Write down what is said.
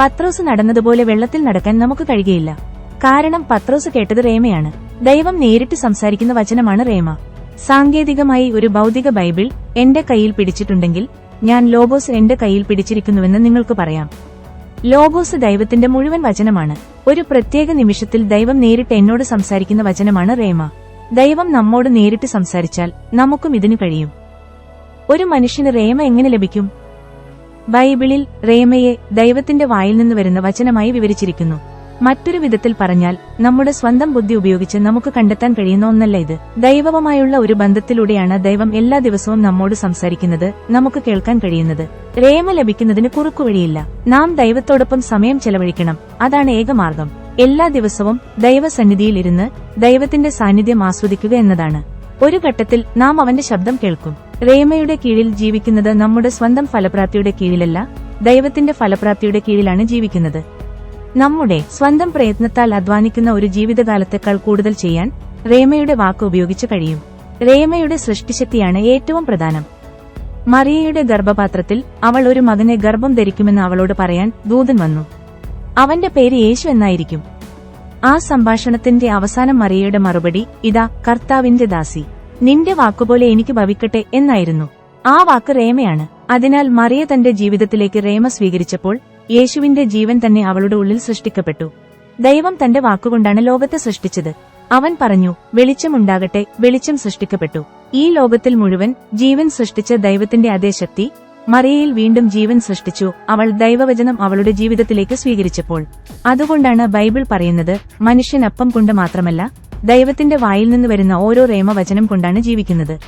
പത്രോസ് നടന്നതുപോലെ വെള്ളത്തിൽ നടക്കാൻ നമുക്ക് കഴിയുകയില്ല. കാരണം പത്രോസ് കേട്ടത് റേമയാണ്. ദൈവം നേരിട്ട് സംസാരിക്കുന്ന വചനമാണ് റേമ. സാങ്കേതികമായി ഒരു ഭൗതിക ബൈബിൾ എന്റെ കയ്യിൽ പിടിച്ചിട്ടുണ്ടെങ്കിൽ ഞാൻ ലോഗോസ് എന്റെ കയ്യിൽ പിടിച്ചിരിക്കുന്നുവെന്ന് നിങ്ങൾക്ക് പറയാം. ലോഗോസ് ദൈവത്തിന്റെ മുഴുവൻ വചനമാണ്. ഒരു പ്രത്യേക നിമിഷത്തിൽ ദൈവം നേരിട്ട് എന്നോട് സംസാരിക്കുന്ന വചനമാണ് റേമ. ദൈവം നമ്മോട് നേരിട്ട് സംസാരിച്ചാൽ നമുക്കും ഇതിനു കഴിയും. ഒരു മനുഷ്യന് റേമ എങ്ങനെ ലഭിക്കും? ബൈബിളിൽ റേമയെ ദൈവത്തിന്റെ വായിൽ നിന്ന് വരുന്ന വചനമായി വിവരിച്ചിരിക്കുന്നു. മറ്റൊരു വിധത്തിൽ പറഞ്ഞാൽ നമ്മുടെ സ്വന്തം ബുദ്ധി ഉപയോഗിച്ച് നമുക്ക് കണ്ടെത്താൻ കഴിയുന്ന ഒന്നല്ല ഇത്. ദൈവവുമായുള്ള ഒരു ബന്ധത്തിലൂടെയാണ് ദൈവം എല്ലാ ദിവസവും നമ്മോട് സംസാരിക്കുന്നത്, നമുക്ക് കേൾക്കാൻ കഴിയുന്നത്. റേമ ലഭിക്കുന്നതിന് കുറുക്കുവഴിയില്ല. നാം ദൈവത്തോടൊപ്പം സമയം ചെലവഴിക്കണം. അതാണ് ഏക മാർഗം. എല്ലാ ദിവസവും ദൈവസന്നിധിയിൽ ഇരുന്ന് ദൈവത്തിന്റെ സാന്നിധ്യം ആസ്വദിക്കുക എന്നതാണ്. ഒരു ഘട്ടത്തിൽ നാം അവന്റെ ശബ്ദം കേൾക്കും. റേമയുടെ കീഴിൽ ജീവിക്കുന്നത് നമ്മുടെ സ്വന്തം ഫലപ്രാപ്തിയുടെ കീഴിലല്ല, ദൈവത്തിന്റെ ഫലപ്രാപ്തിയുടെ കീഴിലാണ് ജീവിക്കുന്നത്. നമ്മുടെ സ്വന്തം പ്രയത്നത്താൽ അധ്വാനിക്കുന്ന ഒരു ജീവിതകാലത്തേക്കാൾ കൂടുതൽ ചെയ്യാൻ റേമയുടെ വാക്ക് ഉപയോഗിച്ച് കഴിയും. റേമയുടെ സൃഷ്ടിശക്തിയാണ് ഏറ്റവും പ്രധാനം. മറിയയുടെ ഗർഭപാത്രത്തിൽ അവൾ ഒരു മകനെ ഗർഭം ധരിക്കുമെന്ന് അവളോട് പറയാൻ ദൂതൻ വന്നു. അവന്റെ പേര് യേശു എന്നായിരിക്കും. ആ സംഭാഷണത്തിന്റെ അവസാനം മറിയയുടെ മറുപടി, ഇതാ കർത്താവിന്റെ ദാസി, നിന്റെ വാക്കുപോലെ എനിക്ക് ഭവിക്കട്ടെ എന്നായിരുന്നു. ആ വാക്ക് റേമയാണ്. അതിനാൽ മറിയ തന്റെ ജീവിതത്തിലേക്ക് റേമ സ്വീകരിച്ചപ്പോൾ യേശുവിന്റെ ജീവൻ തന്നെ അവളുടെ ഉള്ളിൽ സൃഷ്ടിക്കപ്പെട്ടു. ദൈവം തന്റെ വാക്കുകൊണ്ടാണ് ലോകത്തെ സൃഷ്ടിച്ചത്. അവൻ പറഞ്ഞു, വെളിച്ചമുണ്ടാകട്ടെ, വെളിച്ചം സൃഷ്ടിക്കപ്പെട്ടു. ഈ ലോകത്തിൽ മുഴുവൻ ജീവൻ സൃഷ്ടിച്ച ദൈവത്തിന്റെ അതേ ശക്തി മറിയയിൽ വീണ്ടും ജീവൻ സൃഷ്ടിച്ചു, അവൾ ദൈവവചനം അവളുടെ ജീവിതത്തിലേക്ക് സ്വീകരിച്ചപ്പോൾ. അതുകൊണ്ടാണ് ബൈബിൾ പറയുന്നത്, മനുഷ്യൻ അപ്പം കൊണ്ട് മാത്രമല്ല ദൈവത്തിന്റെ വായിൽ നിന്ന് വരുന്ന ഓരോ റേമ വചനം കൊണ്ടാണ് ജീവിക്കുന്നത്.